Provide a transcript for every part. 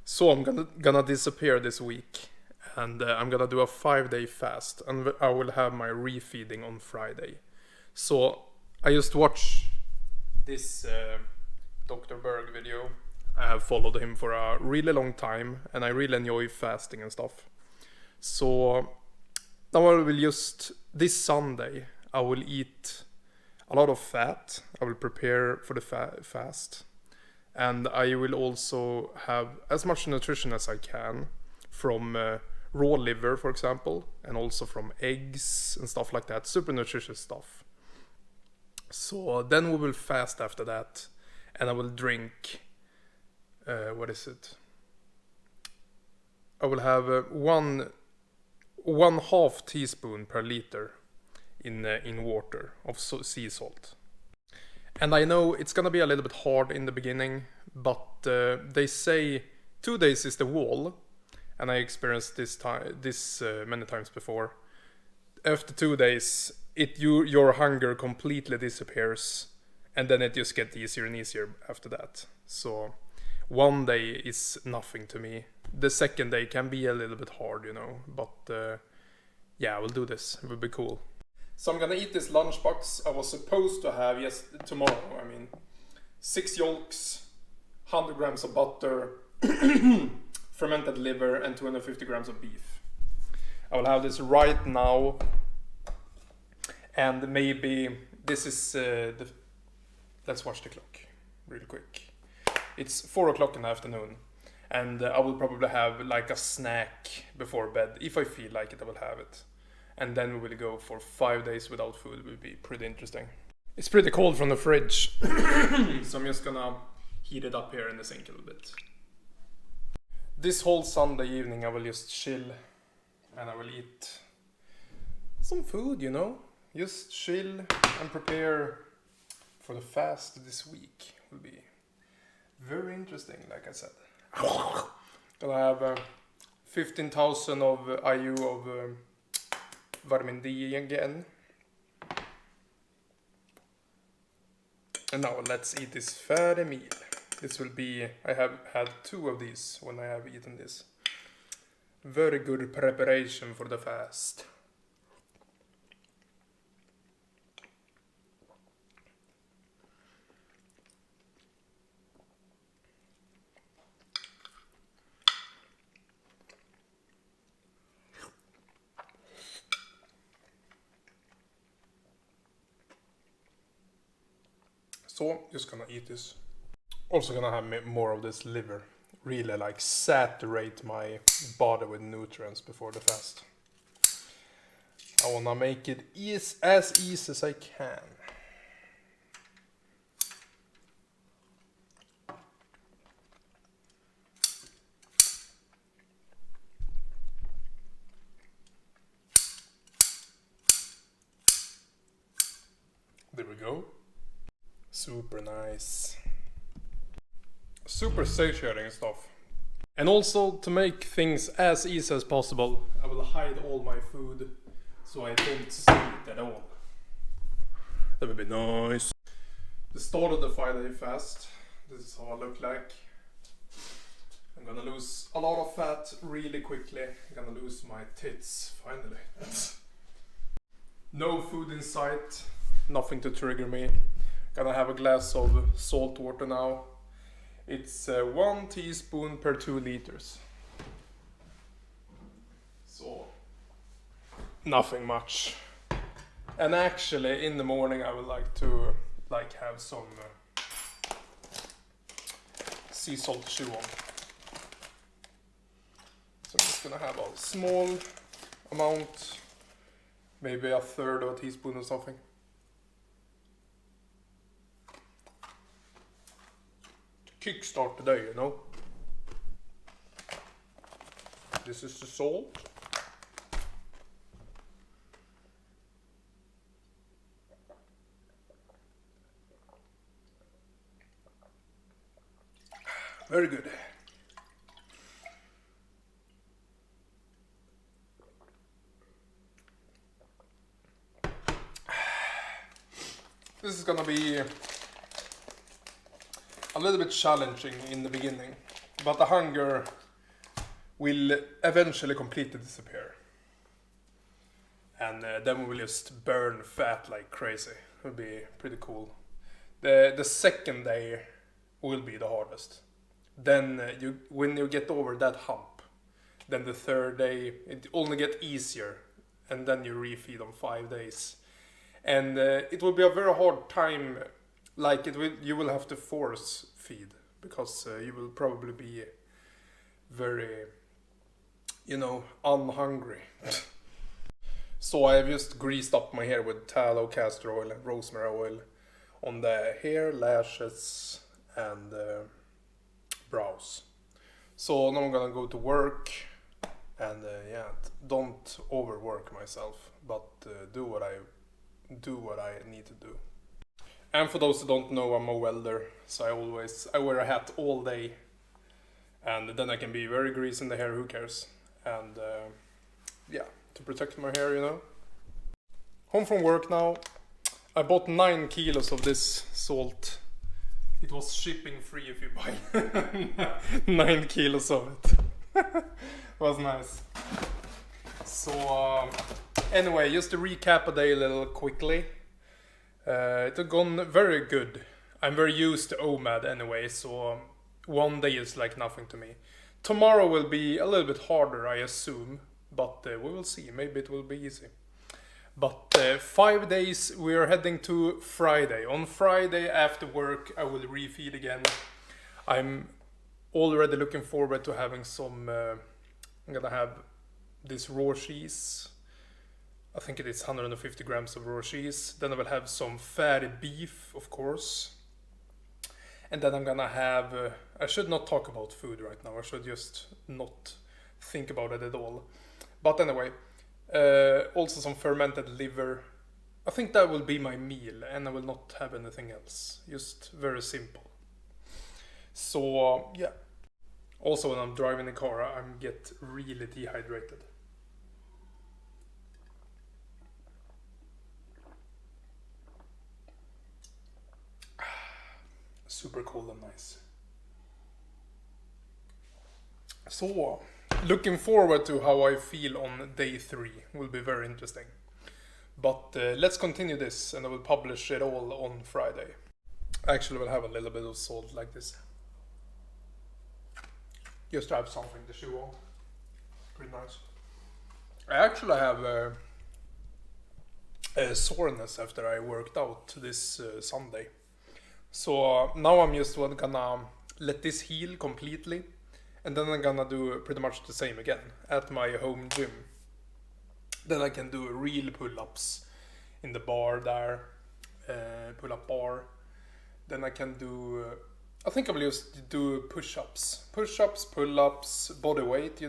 So I'm gonna disappear this week, and I'm gonna do a 5-day fast, and I will have my refeeding on Friday. So I just watched this Dr. Berg video. I have followed him for a really long time, and I really enjoy fasting and stuff. So now I will just, this Sunday, I will eat a lot of fat. I will prepare for the fast. And I will also have as much nutrition as I can from raw liver, for example, and also from eggs and stuff like that. Super nutritious stuff. So then we will fast after that. And I will drink, what is it? I will have 1.5 teaspoon per liter in water of sea salt. And I know it's gonna be a little bit hard in the beginning, but they say 2 days is the wall, and I experienced this many times before. After 2 days, your hunger completely disappears, and then it just gets easier and easier after that. So 1 day is nothing to me. The second day can be a little bit hard, but yeah, I will do this. It will be cool. So I'm gonna eat this lunchbox I was supposed to have tomorrow. 6 yolks, 100 grams of butter, fermented liver, and 250 grams of beef. I will have this right now, and maybe this is let's watch the clock real quick. It's 4 o'clock in the afternoon, and I will probably have like a snack before bed. If I feel like it, I will have it. And then we will go for 5 days without food. It will be pretty interesting. It's pretty cold from the fridge, so I'm just gonna heat it up here in the sink a little bit. This whole Sunday evening I will just chill, and I will eat some food, Just chill and prepare for the fast this week. It will be very interesting, like I said. Gonna have 15,000 of IU of vitamin D again. And now let's eat this fatty meal. This will be, I have had 2 of these when I have eaten this. Very good preparation for the fast. So, just gonna eat this. Also gonna have more of this liver. Really saturate my body with nutrients before the fast. I wanna make it as easy as I can. There we go. Super nice. Super satiating stuff. And also, to make things as easy as possible, I will hide all my food so I don't see it at all. That would be nice. The start of the 5-day fast. This is how I look like. I'm gonna lose a lot of fat really quickly. I'm gonna lose my tits, finally. No food in sight. Nothing to trigger me. Gonna have a glass of salt water now. It's 1 teaspoon per 2 liters. So, nothing much. And actually, in the morning I would like to have some sea salt to chew on. So I'm just gonna have a small amount, maybe 1/3 of a teaspoon or something. Kickstart the day, This is the salt. Very good. This is gonna be a little bit challenging in the beginning but the hunger will eventually completely disappear. And then we will just burn fat like crazy. It will be pretty cool. The second day will be the hardest. Then when you get over that hump, then the third day it only get easier, and then you refeed on 5 days. And it will be a very hard time. Like you will have to force feed because you will probably be very, unhungry. So I have just greased up my hair with tallow, castor oil, and rosemary oil on the hair, lashes, and brows. So now I'm gonna go to work, and don't overwork myself, but do what I need to do. And for those who don't know, I'm a welder, so I wear a hat all day, and then I can be very greasy in the hair. Who cares? And to protect my hair, Home from work now. I bought 9 kilos of this salt. It was shipping free if you buy 9 kilos of it. It was nice. So anyway, just to recap a day a little quickly. It has gone very good. I'm very used to OMAD anyway, so one day is like nothing to me. Tomorrow will be a little bit harder, I assume, but we will see. Maybe it will be easy. But 5 days, we are heading to Friday. On Friday after work, I will refeed again. I'm already looking forward to having some. I'm gonna have this raw cheese. I think it is 150 grams of raw cheese. Then I will have some fatty beef, of course. And then I'm gonna have. I should not talk about food right now. I should just not think about it at all. But anyway. Also some fermented liver. I think that will be my meal, and I will not have anything else. Just very simple. So yeah. Also when I'm driving the car, I get really dehydrated. Super cold and nice. So looking forward to how I feel on day 3. Will be very interesting. But let's continue this, and I will publish it all on Friday. Actually, we'll have a little bit of salt like this. Just to have something to chew on. Pretty nice. I actually have a soreness after I worked out this Sunday. So now I'm just gonna let this heal completely. And then I'm gonna do pretty much the same again at my home gym. Then I can do real pull-ups in the bar there, pull-up bar. Then I can do, I think I will just do push-ups, pull-ups, body weight,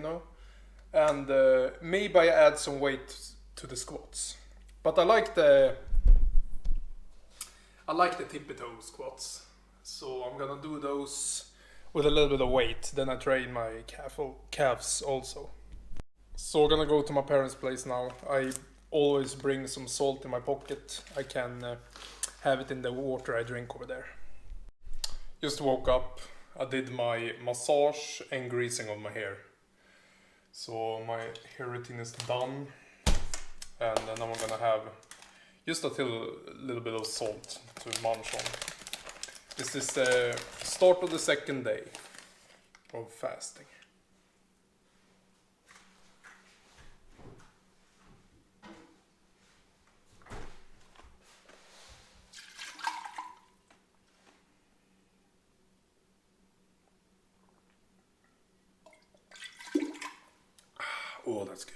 and maybe I add some weight to the squats. But I like the tippy toe squats, so I'm gonna do those with a little bit of weight. Then I train my calves also. So I'm gonna go to my parents' place now. I always bring some salt in my pocket. I can have it in the water I drink over there. Just woke up. I did my massage and greasing of my hair. So my hair routine is done. And then I'm gonna have just a little bit of salt to munch on. This is the start of the second day of fasting. Oh, that's good.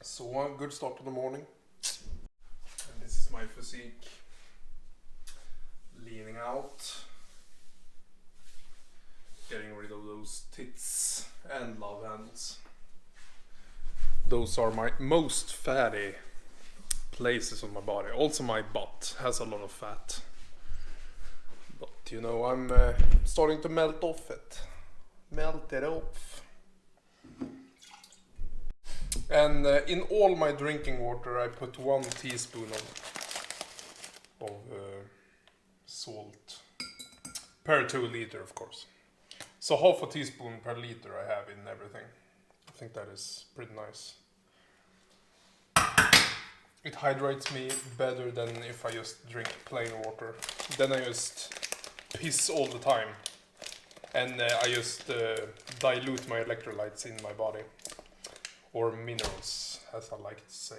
So a good start to the morning. And this is my physique. Leaning out. Getting rid of those tits and love handles. Those are my most fatty places on my body. Also my butt has a lot of fat. But you know, I'm starting to melt off it. Melt it off. And in all my drinking water I put 1 teaspoon of salt. Per 2 liter, of course. So half a teaspoon per liter I have in everything. I think that is pretty nice. It hydrates me better than if I just drink plain water. Then I just piss all the time. And I just dilute my electrolytes in my body. Or minerals, as I like to say.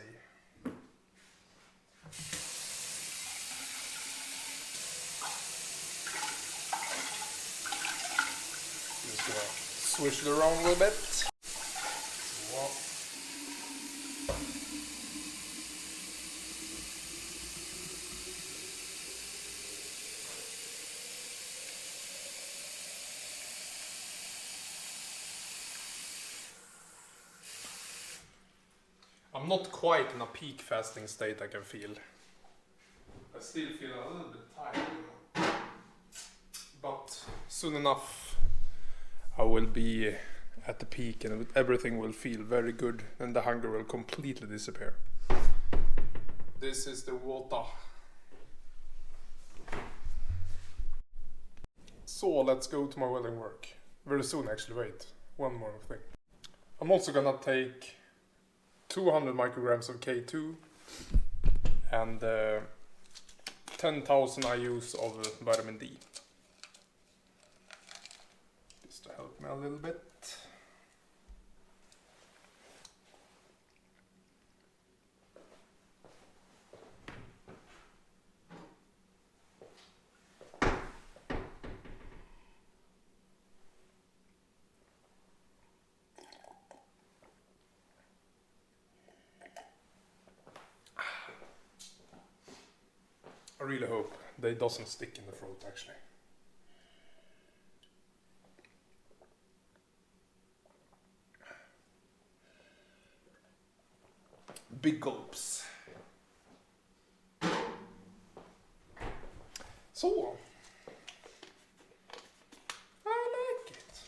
Just gonna swish it around a little bit. So, I'm not quite in a peak fasting state, I can feel. I still feel a little bit tired, but soon enough I will be at the peak and everything will feel very good and the hunger will completely disappear. This is the water. So let's go to my welding work. Very soon actually, wait. One more thing. I'm also gonna take 200 micrograms of K2 and 10,000 IUs of vitamin D. Just to help me a little bit. I really hope they doesn't stick in the throat actually. Big gulps. So, I like it.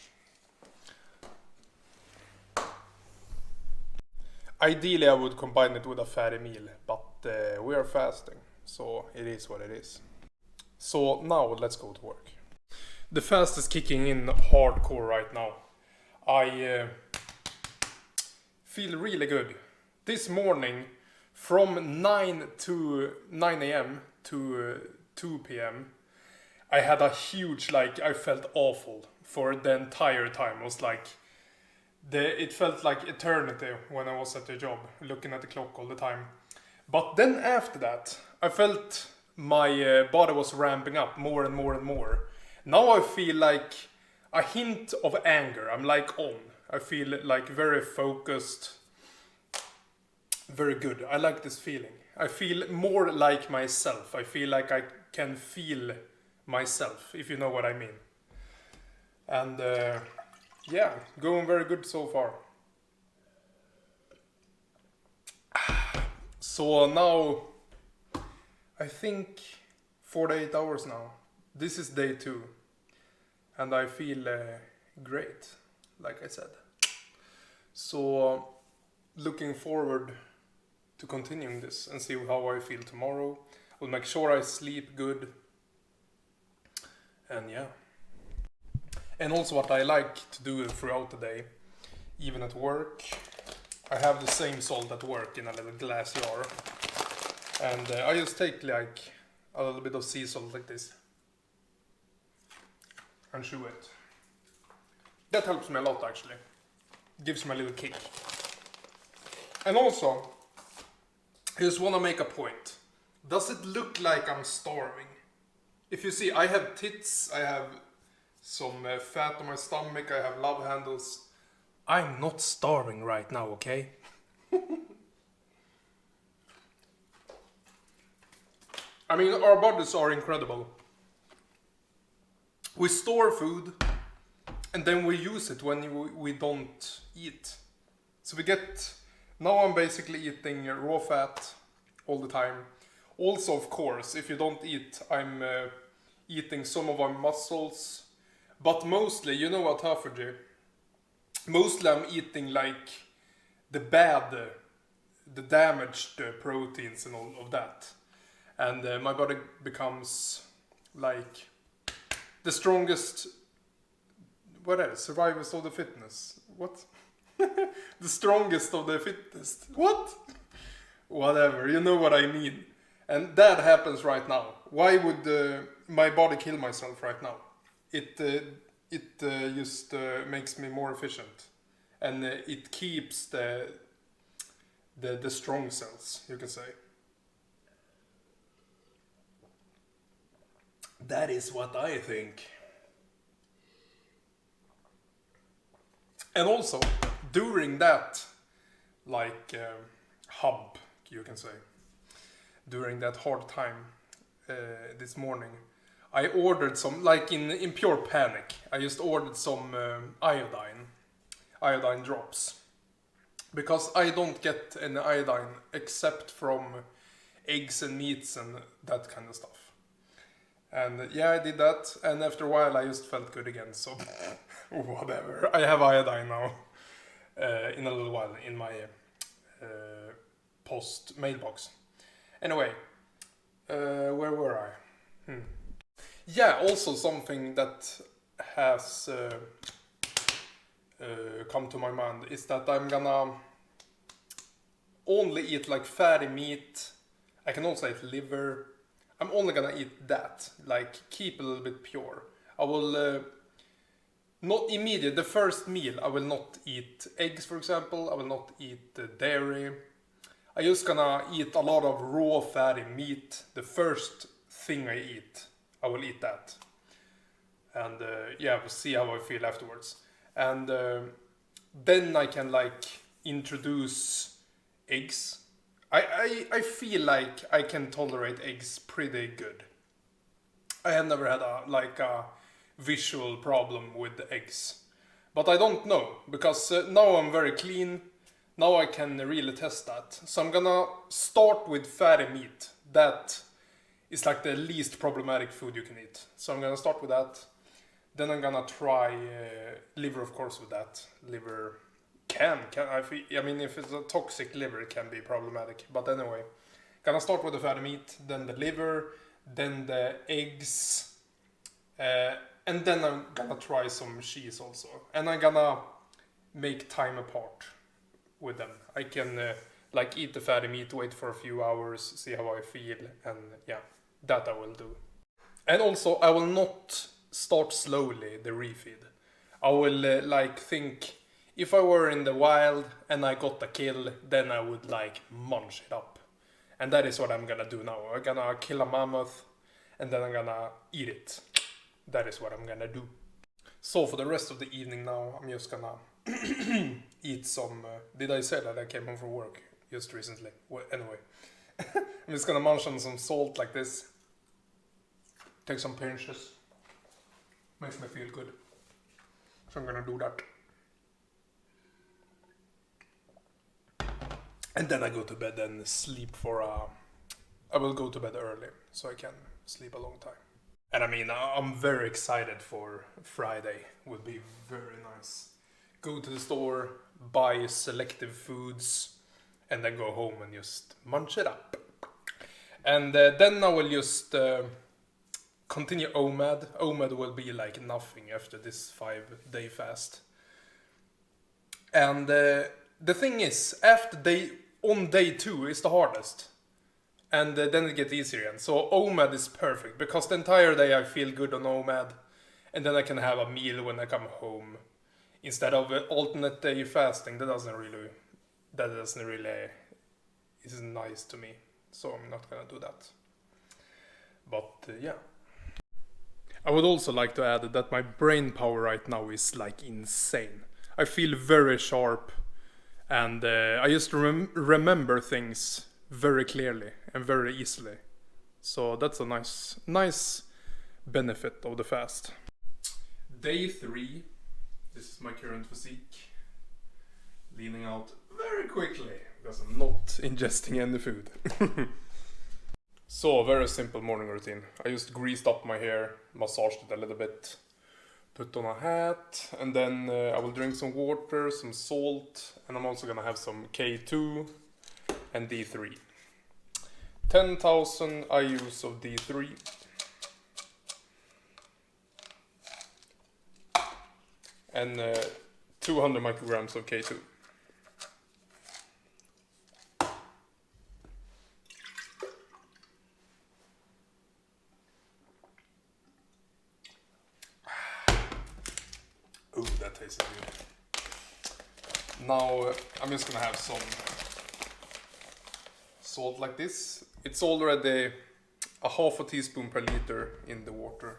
Ideally I would combine it with a fatty meal, but we are fasting. So it is what it is. So now let's go to work. The fast is kicking in hardcore right now. I feel really good. This morning from 9 a.m. to 2 p.m. I had a huge, I felt awful for the entire time. It was it felt like eternity when I was at the job, looking at the clock all the time. But then after that, I felt my body was ramping up more and more and more. Now I feel like a hint of anger. I'm on. I feel very focused. Very good. I like this feeling. I feel more like myself. I feel like I can feel myself, if you know what I mean. And yeah, going very good so far. So now, I think 48 hours now. This is day 2. And I feel great, like I said. So, looking forward to continuing this and see how I feel tomorrow. I'll make sure I sleep good. And yeah. And also what I like to do throughout the day, even at work. I have the same salt at work in a little glass jar. And I just take a little bit of sea salt like this. And chew it. That helps me a lot actually. Gives me a little kick. And also, I just want to make a point. Does it look like I'm starving? If you see, I have tits, I have some fat on my stomach, I have love handles. I'm not starving right now, okay? I mean, our bodies are incredible. We store food and then we use it when we don't eat. So we get, now I'm basically eating raw fat, all the time. Also, of course, if you don't eat, I'm eating some of my muscles. But mostly, you know autophagy. Mostly I'm eating like the bad, the damaged proteins and all of that. And my body becomes like the strongest, what else? Survivors of the fitness. What? The strongest of the fittest. What? Whatever, you know what I mean. And that happens right now. Why would my body kill myself right now? It just makes me more efficient. And it keeps the strong cells, you can say. That is what I think. And also, during that, like, hub, you can say, during that hard time this morning, I ordered some, like in pure panic, I just ordered some iodine drops. Because I don't get any iodine except from eggs and meats and that kind of stuff. And yeah, I did that, and after a while I just felt good again, so whatever. I have iodine now in a little while in my post mailbox. Anyway, where were I? Yeah, also something that has come to my mind is that I'm gonna only eat like fatty meat. I can also eat liver. I'm only gonna eat that, like keep a little bit pure. I will not immediate, the first meal, I will not eat eggs, for example. I will not eat dairy. I just gonna eat a lot of raw fatty meat. The first thing I eat, I will eat that. And yeah, we'll see how I feel afterwards. And then I can like introduce eggs. I feel like I can tolerate eggs pretty good. I have never had a visual problem with the eggs. But I don't know, because now I'm very clean. Now I can really test that. So I'm gonna start with fatty meat. That is like the least problematic food you can eat. So I'm gonna start with that. Then I'm gonna try liver, of course, with that. Liver I mean, if it's a toxic liver, it can be problematic. But anyway, gonna start with the fatty meat, then the liver, then the eggs, and then I'm gonna try some cheese also. And I'm gonna make time apart with them. I can like eat the fatty meat, wait for a few hours, see how I feel, and yeah, that I will do. And also, I will not start slowly the refeed. I will like think, if I were in the wild and I got a kill, then I would like munch it up. And that is what I'm gonna do now. I'm gonna kill a mammoth and then I'm gonna eat it. That is what I'm gonna do. So for the rest of the evening now, I'm just gonna eat some... did I say that I came home from work just recently? Well, anyway. I'm just gonna munch on some salt like this. Take some pinches. Makes me feel good. So I'm gonna do that. And then I go to bed and sleep for I will go to bed early, so I can sleep a long time. And I mean, I'm very excited for Friday. Would be very nice. Go to the store, buy selective foods, and then go home and just munch it up. And then I will just continue OMAD. OMAD will be like nothing after this 5-day fast. And the thing is, on day 2 is the hardest. And then it gets easier again. So OMAD is perfect, because the entire day I feel good on OMAD. And then I can have a meal when I come home. Instead of alternate day fasting, that doesn't really is nice to me. So I'm not gonna do that. But yeah. I would also like to add that my brain power right now is like insane. I feel very sharp. And I just remember things very clearly and very easily. So that's a nice benefit of the fast. Day 3. This is my current physique. Leaning out very quickly because I'm not ingesting any food. So, very simple morning routine. I just greased up my hair, massaged it a little bit, put on a hat, and then I will drink some water, some salt, and I'm also gonna have some K2 and D3. 10,000 IUs of D3. And 200 micrograms of K2. Ooh, that tastes good. Now I'm just gonna have some salt like this. It's already a half a teaspoon per liter in the water,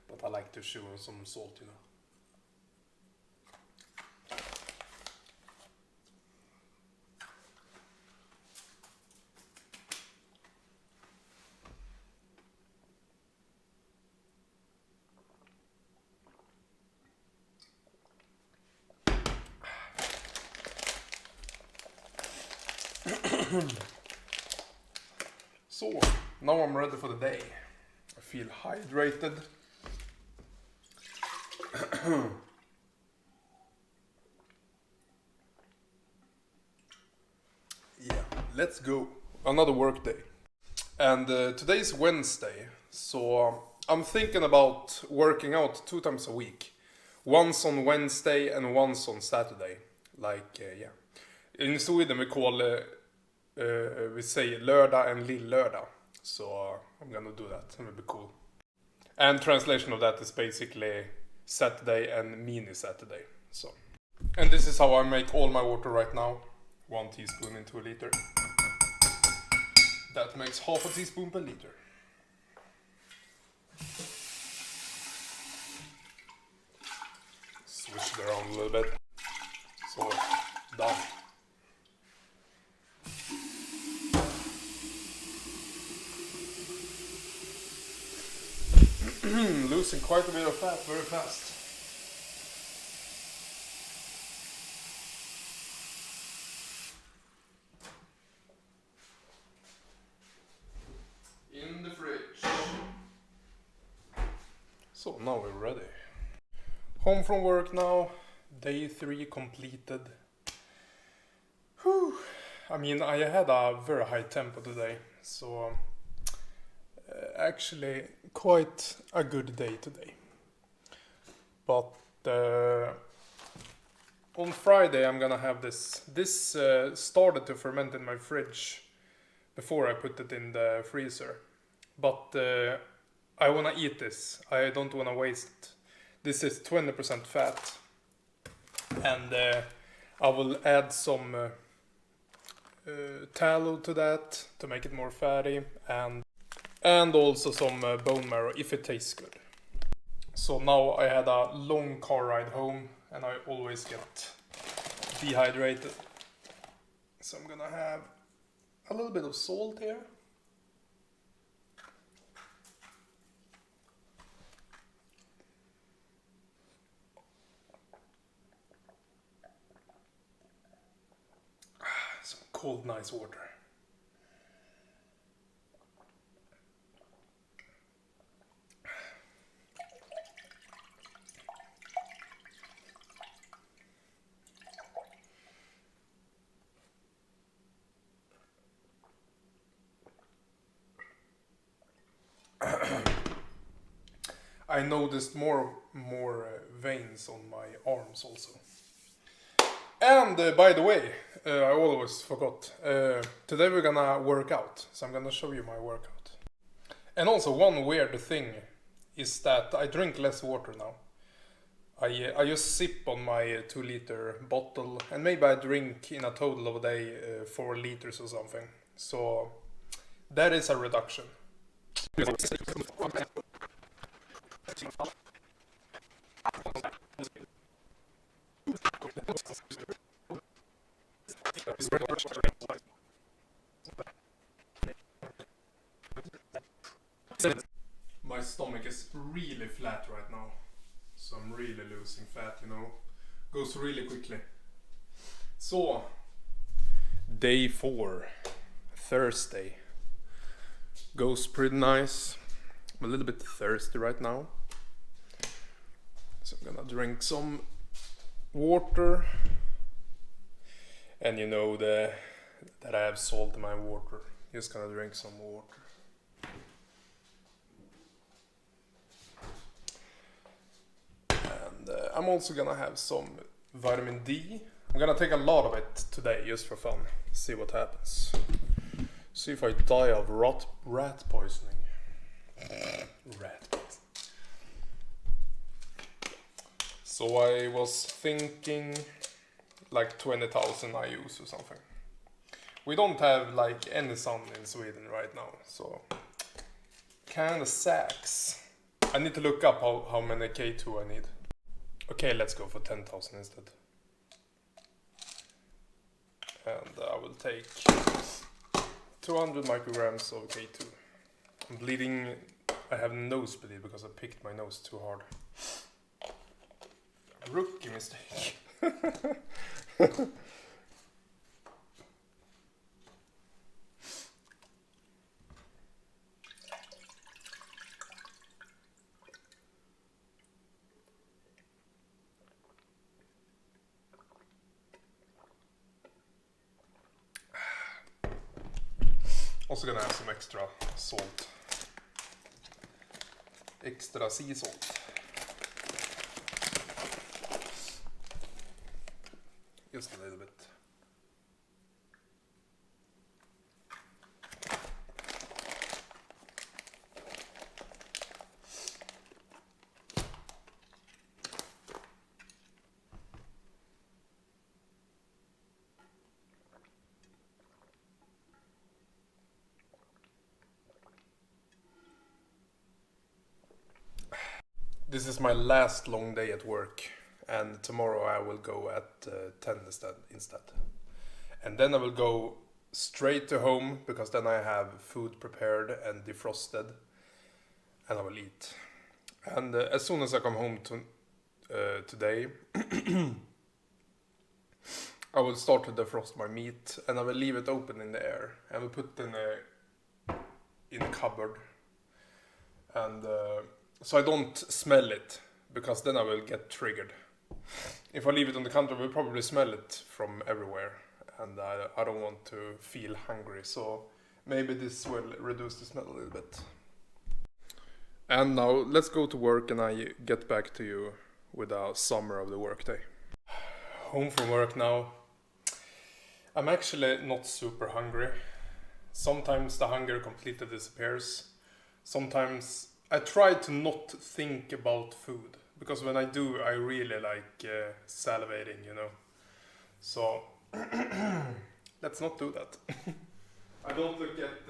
but I like to chew on some salt, you know. So, now I'm ready for the day. I feel hydrated. Yeah, let's go. Another work day. And today's Wednesday, so I'm thinking about working out 2 times a week. Once on Wednesday and once on Saturday. Yeah. In Sweden we call we say lördag and lill-lördag. So I'm gonna do that. It will be cool. And translation of that is basically Saturday and mini Saturday. So, and this is how I make all my water right now. 1 teaspoon into a liter. That makes half a teaspoon per liter. Switch it around a little bit. So, done. Losing quite a bit of fat very fast. In the fridge. So now we're ready. Home from work now. Day 3 completed. Whew. I mean, I had a very high tempo today, so actually quite a good day today. But on Friday I'm gonna have this. This started to ferment in my fridge before I put it in the freezer. But I wanna eat this. I don't wanna waste it. This is 20% fat. And I will add some tallow to that to make it more fatty, and also some bone marrow if it tastes good. So now I had a long car ride home and I always get dehydrated. So I'm gonna have a little bit of salt here. Some cold nice water. I noticed more veins on my arms also. And by the way, I always forgot. Today we're gonna work out, so I'm gonna show you my workout. And also one weird thing is that I drink less water now. I just sip on my 2 liter bottle, and maybe I drink in a total of a day 4 liters or something. So that is a reduction. My stomach is really flat right now, so I'm really losing fat, you know. Goes really quickly. So, day 4, Thursday. goes pretty nice. I'm a little bit thirsty right now, so I'm gonna drink some water. And you know that I have salt in my water. Just gonna drink some water. And I'm also gonna have some vitamin D. I'm gonna take a lot of it today just for fun. See what happens. See if I die of rat poisoning. Rat poisoning. So I was thinking like 20,000 IUs or something. We don't have like any sun in Sweden right now, so kinda sucks. I need to look up how many K2 I need. Okay, let's go for 10,000 instead. And I will take 200 micrograms of K2. I'm bleeding. I have nosebleed because I picked my nose too hard. Rookie mistake. Also gonna have some extra salt. Extra sea salt. Just a little bit. This is my last long day at work, and tomorrow I will go at 10 instead. And then I will go straight to home, because then I have food prepared and defrosted, and I will eat. And as soon as I come home today, I will start to defrost my meat, and I will leave it open in the air. I will put it in a cupboard, and so I don't smell it, because then I will get triggered. If I leave it on the counter, I will probably smell it from everywhere, and I don't want to feel hungry, so maybe this will reduce the smell a little bit. And now let's go to work, and I get back to you with a summary of the workday. Home from work now. I'm actually not super hungry. Sometimes the hunger completely disappears. Sometimes I try to not think about food, because when I do, I really like salivating, you know. So let's not do that. I don't look at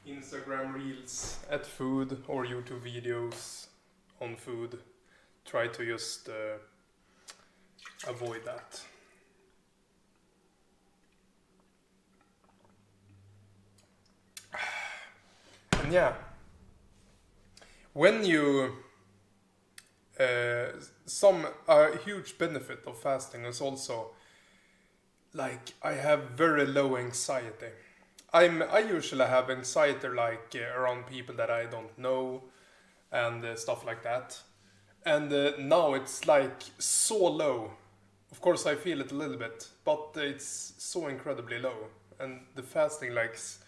Instagram reels at food or YouTube videos on food. Try to just avoid that. And yeah. When you, a huge benefit of fasting is also, like, I have very low anxiety. I usually have anxiety like around people that I don't know and stuff like that. And now it's like so low. Of course I feel it a little bit, but it's so incredibly low. And the fasting likes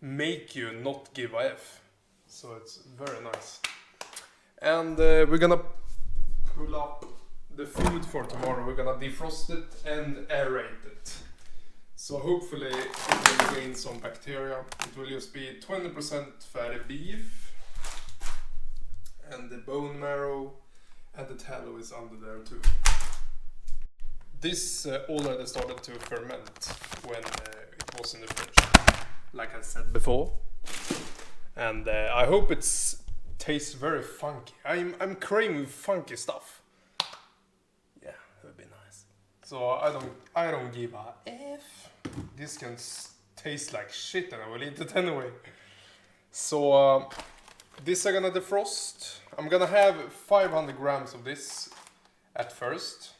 make you not give a F. So it's very nice. And we're gonna pull up the food for tomorrow. We're gonna defrost it and aerate it. So hopefully it will gain some bacteria. It will just be 20% fatty beef, and the bone marrow and the tallow is under there too. This already started to ferment when it was in the fridge, like I said before. And I hope it's tastes very funky. I'm craving funky stuff. Yeah, it would be nice. So I don't give a F. This can taste like shit, and I will eat it anyway. So this I'm gonna defrost. I'm gonna have 500 grams of this at first,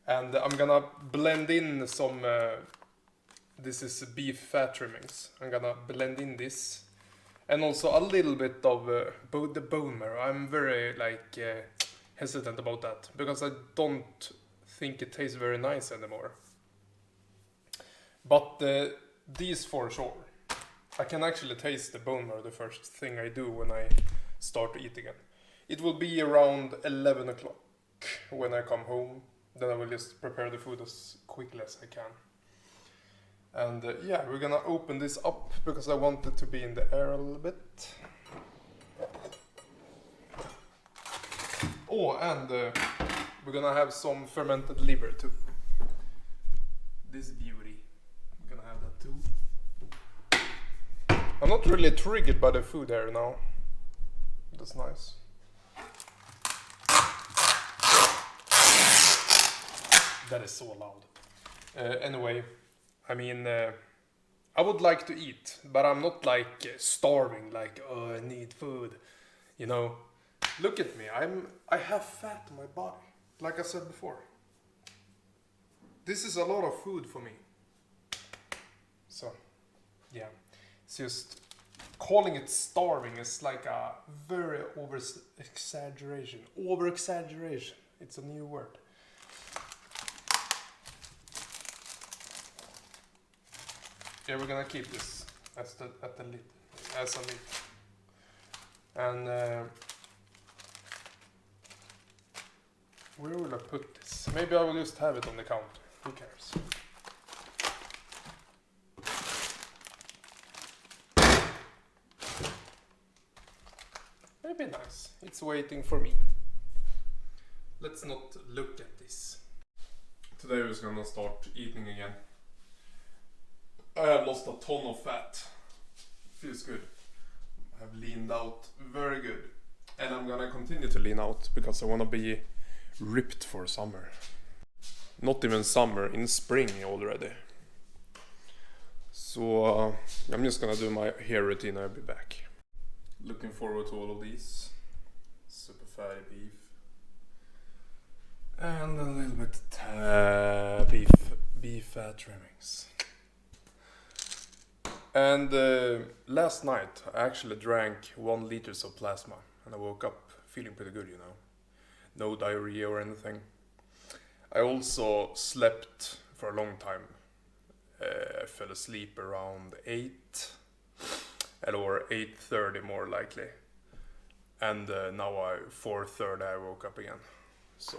and I'm gonna blend in some. This is beef fat trimmings. I'm gonna blend in this And also a little bit of the bone marrow. I'm very hesitant about that because I don't think it tastes very nice anymore. But these for sure. I can actually taste the bone marrow the first thing I do when I start eating it. It will be around 11 o'clock when I come home. Then I will just prepare the food as quickly as I can. And yeah, we're gonna open this up because I want it to be in the air a little bit. Oh, and we're gonna have some fermented liver too. This beauty. We're gonna have that too. I'm not really triggered by the food here now. That's nice. That is so loud. Anyway, I mean, I would like to eat, but I'm not like starving, like, oh, I need food. You know, look at me, I have fat in my body, like I said before. This is a lot of food for me. So, yeah. It's just calling it starving is like a very over-exaggeration. Over-exaggeration. It's a new word. Yeah, we're gonna keep this as a lid. And where will I put this? Maybe I will just have it on the counter. Who cares? Maybe nice. It's waiting for me. Let's not look at this. Today we're just gonna start eating again. I have lost a ton of fat. Feels good. I have leaned out very good. And I'm gonna continue to lean out because I wanna be ripped for summer. Not even summer, in spring already. So I'm just gonna do my hair routine and I'll be back. Looking forward to all of these. Super fatty beef. And a little bit beef fat trimmings. And last night I actually drank 1 liter of plasma and I woke up feeling pretty good, you know. No diarrhea or anything. I also slept for a long time. I fell asleep around 8 or 8:30 more likely. And now 4:30 I woke up again. So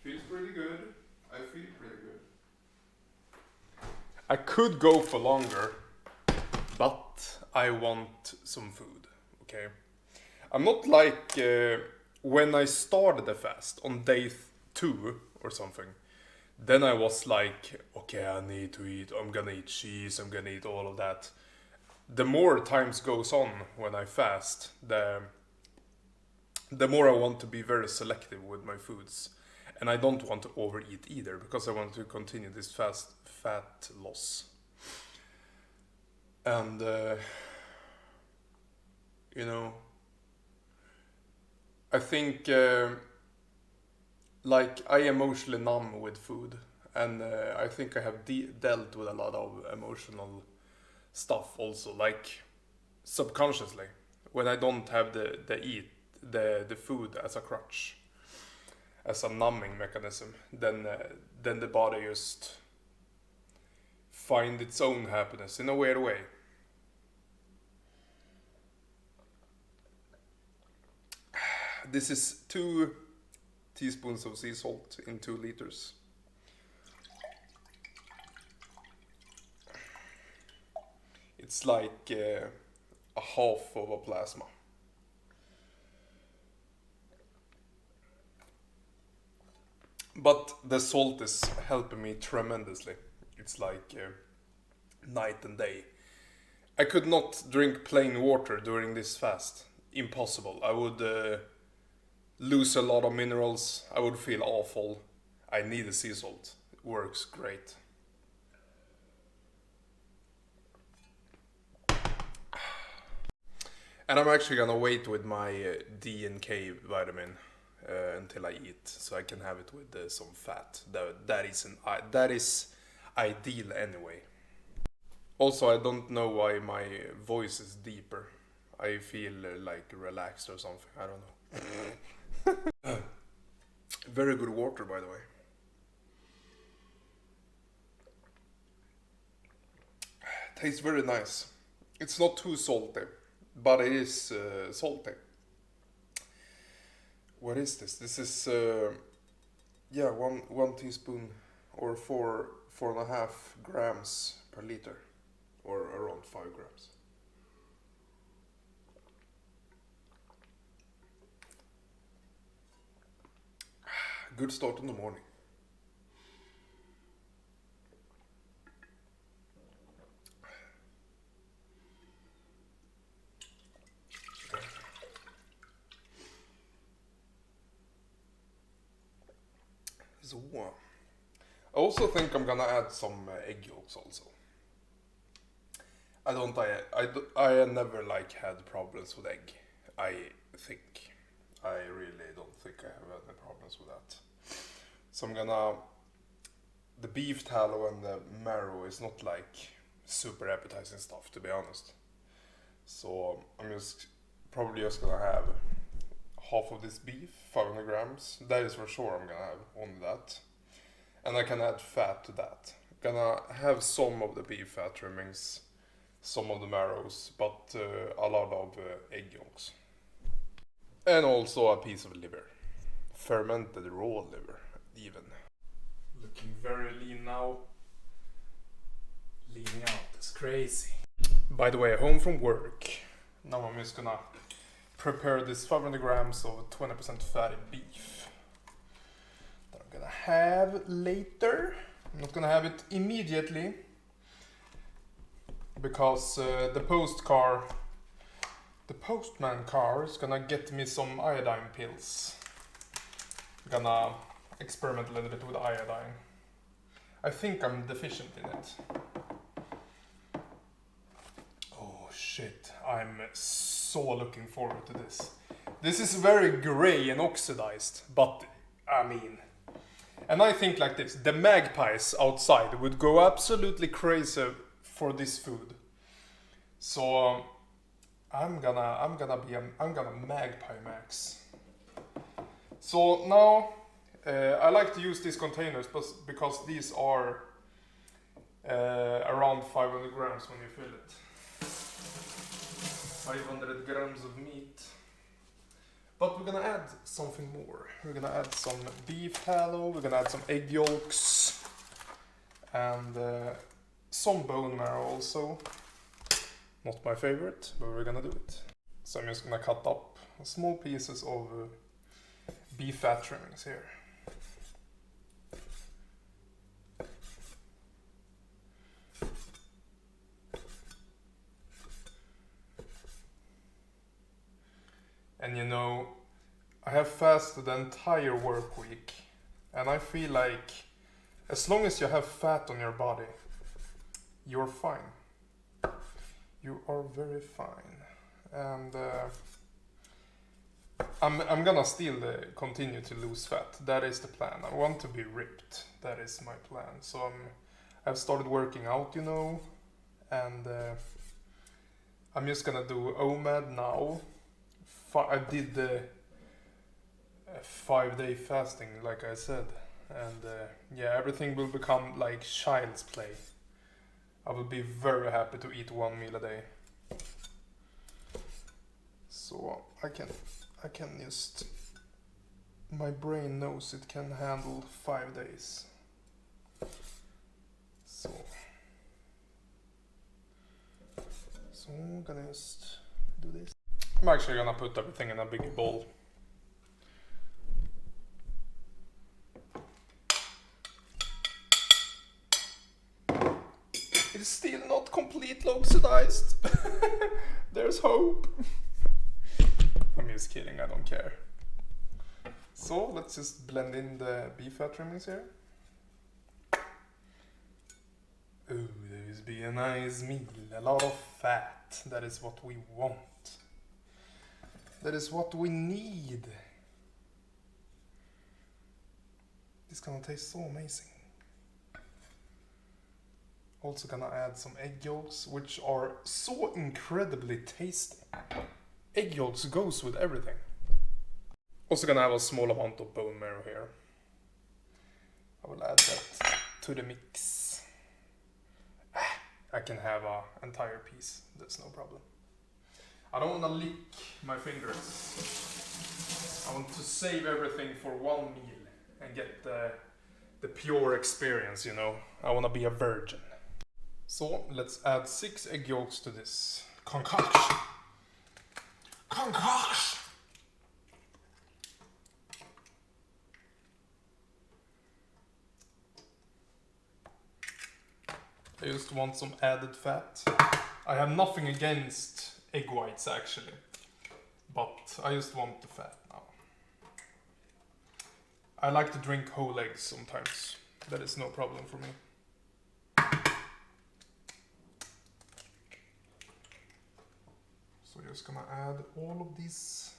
feels pretty good. I feel pretty good. I could go for longer, but I want some food, okay? I'm not like when I started the fast on day 2 or something. Then I was like, okay, I need to eat. I'm gonna eat cheese. I'm gonna eat all of that. The more times goes on when I fast, the more I want to be very selective with my foods. And I don't want to overeat either because I want to continue this fat loss. And, you know, I think like I emotionally numb with food. And I think I have dealt with a lot of emotional stuff also, like subconsciously, when I don't have the food as a crutch, as a numbing mechanism, then the body just find its own happiness in a weird way. This is 2 teaspoons of sea salt in 2 liters. It's like a half of a plasma. But the salt is helping me tremendously. It's like night and day. I could not drink plain water during this fast. Impossible. I would lose a lot of minerals. I would feel awful. I need the sea salt. It works great. And I'm actually gonna wait with my D and K vitamin until I eat, so I can have it with some fat. That is ideal anyway. Also, I don't know why my voice is deeper. I feel like relaxed or something. I don't know. Very good water, by the way. Tastes very nice. It's not too salty, but it is salty. What is this? This is yeah, one teaspoon or 4.5 grams per liter, or around 5 grams. Good start in the morning. So, I also think I'm gonna add some egg yolks also. I never like had problems with egg. I think. I really don't think I have any problems with that. So I'm gonna, the beef tallow and the marrow is not like super appetizing stuff, to be honest. So I'm probably just gonna have half of this beef, 500 grams. That is for sure I'm gonna have only that. And I can add fat to that. Gonna have some of the beef fat trimmings, some of the marrows, but a lot of egg yolks. And also a piece of liver. Fermented raw liver, even. Looking very lean now. Leaning out is crazy. By the way, home from work. Now I'm just gonna prepare this 500 grams of 20% fatty beef that I'm gonna have later. I'm not gonna have it immediately because the postman car is gonna get me some iodine pills. I'm gonna experiment a little bit with iodine. I think I'm deficient in it. Oh shit, I'm so looking forward to this. This is very grey and oxidized, but I mean... And I think like this, the magpies outside would go absolutely crazy for this food. So I'm gonna magpie max. So now I like to use these containers because these are around 500 grams when you fill it. 500 grams of meat. But we're gonna add something more. We're gonna add some beef tallow, we're gonna add some egg yolks, and some bone marrow also. Not my favorite, but we're gonna do it. So I'm just gonna cut up small pieces of beef fat trimmings here. And you know, I have fasted the entire work week, and I feel like as long as you have fat on your body, you're fine. You are very fine. And I'm gonna still continue to lose fat. That is the plan. I want to be ripped. That is my plan. So I've started working out, you know, and I'm just gonna do OMAD now. I did the 5-day fasting, like I said, and yeah, everything will become like child's play. I will be very happy to eat 1 meal a day. So I can just, my brain knows it can handle 5 days. So I'm gonna just do this. I'm actually gonna put everything in a big bowl. It's still not completely oxidized. There's hope. I'm just kidding, I don't care. So let's just blend in the beef fat trimmings here. Oh, there's be a nice meal, a lot of fat. That is what we want. That is what we need. It's gonna taste so amazing. Also gonna add some egg yolks, which are so incredibly tasty. Egg yolks goes with everything. Also gonna have a small amount of bone marrow here. I will add that to the mix. I can have an entire piece, that's no problem. I don't wanna lick my fingers. I want to save everything for one meal and get the pure experience, you know. I wanna be a virgin. So let's add 6 egg yolks to this concoction. Concoction! I just want some added fat. I have nothing against egg whites actually, but I just want the fat now. I like to drink whole eggs sometimes. That is no problem for me. So just gonna add all of these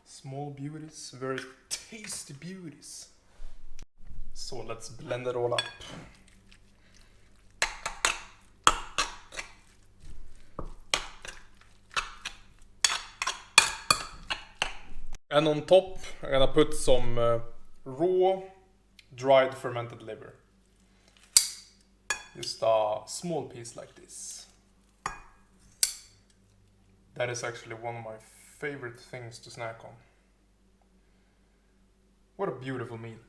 small beauties, very tasty beauties. So let's blend it all up. And on top, I'm gonna put some raw, dried fermented liver. Just a small piece like this. That is actually one of my favorite things to snack on. What a beautiful meal.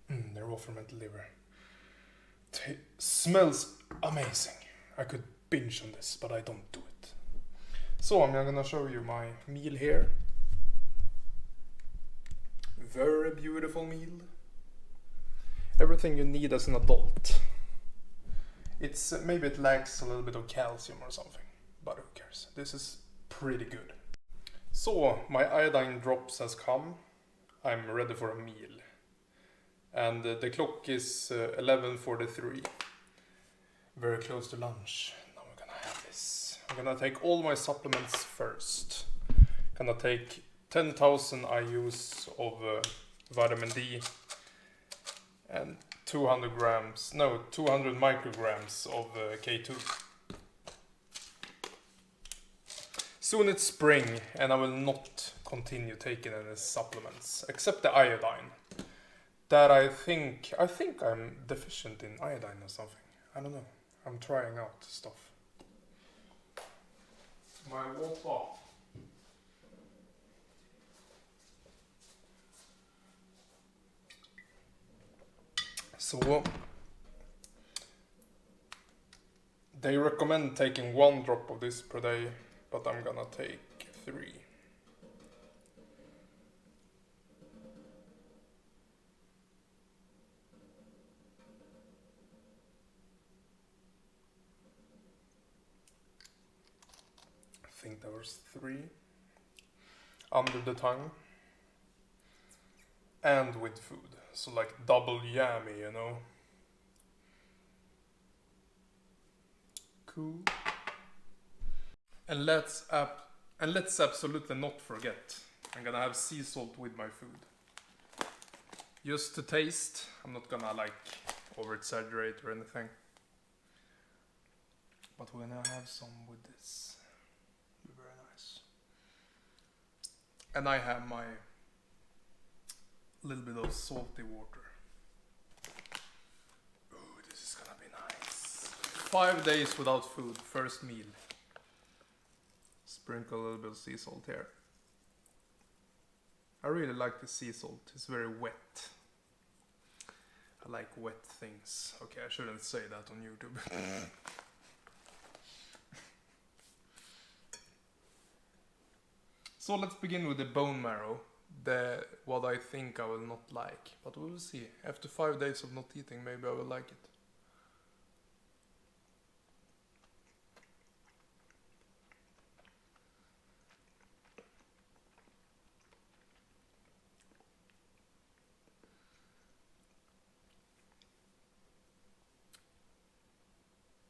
The raw fermented liver. Smells amazing. I could binge on this, but I don't do it. So I'm gonna show you my meal here. Very beautiful meal. Everything you need as an adult. It's maybe it lacks a little bit of calcium or something, but who cares? This is pretty good. So my iodine drops has come. I'm ready for a meal. And the clock is 11:43. Very close to lunch. Now we're gonna have this. I'm gonna take all my supplements first. Gonna take 10,000 IUs of vitamin D and 200 micrograms of K2. Soon it's spring and I will not continue taking any supplements except the iodine. That I think I'm deficient in iodine or something. I don't know. I'm trying out stuff. My water. So they recommend taking 1 drop of this per day, but I'm gonna take 3. I think there was 3 under the tongue and with food. So like double yummy, you know. Cool. And let's absolutely not forget, I'm gonna have sea salt with my food. Just to taste. I'm not gonna like over exaggerate or anything. But we're gonna have some with this. Very nice. And I have my little bit of salty water. Ooh, this is gonna be nice. 5 days without food, first meal. Sprinkle a little bit of sea salt here. I really like the sea salt, it's very wet. I like wet things. Okay, I shouldn't say that on YouTube. So let's begin with the bone marrow. What I think I will not like, but we will see. After 5 days of not eating, maybe I will like it.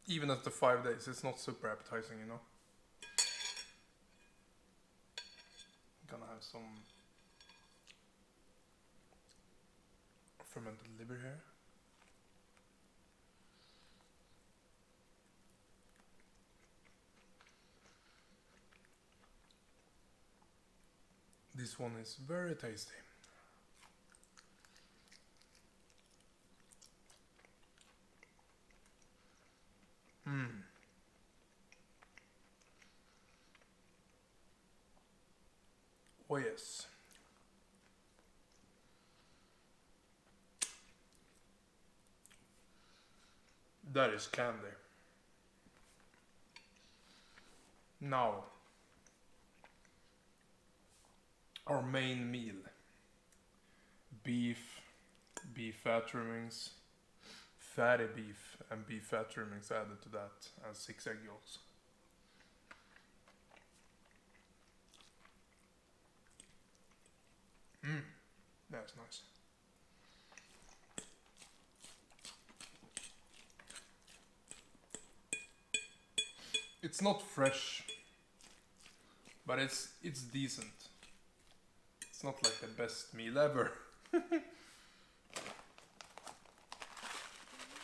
Even after 5 days, it's not super appetizing, you know. I'm gonna have some fermented liver here. This one is very tasty. Oh yes. That is candy. Now, our main meal. Beef, beef fat trimmings, fatty beef and beef fat trimmings added to that, and 6 egg yolks. That's nice. It's not fresh, but it's decent. It's not like the best meal ever.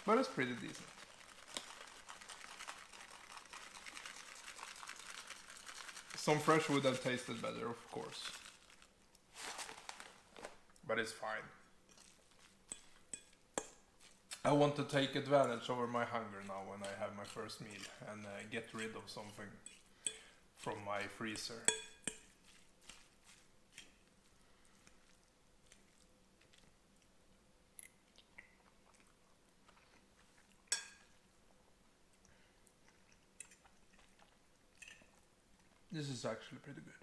But it's pretty decent. Some fresh would have tasted better, of course. But it's fine. I want to take advantage over my hunger now when I have my first meal and get rid of something from my freezer. This is actually pretty good.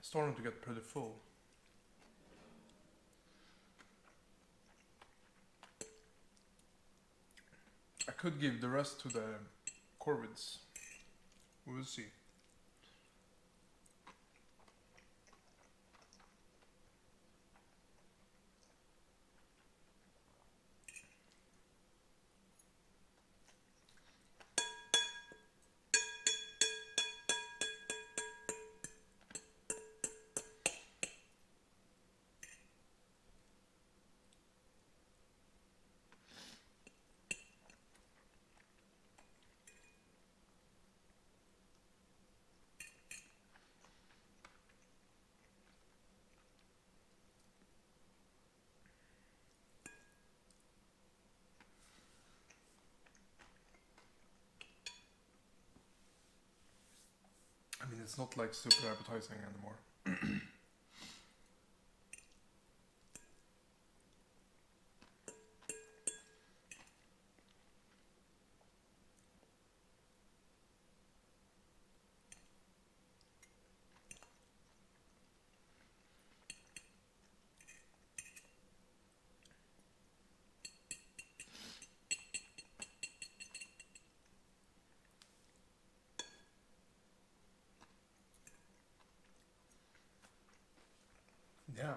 Starting to get pretty full. I could give the rest to the corvids. We'll see. I mean, it's not like super appetizing anymore. Yeah.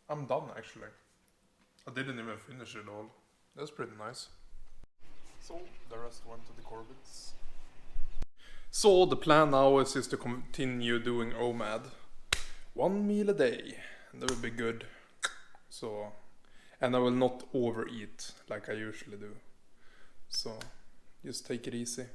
I'm done actually. I didn't even finish it all. That's pretty nice. So the rest went to the Corbett's. So the plan now is to continue doing OMAD. 1 meal a day. That would be good. So, and I will not overeat like I usually do. So just take it easy.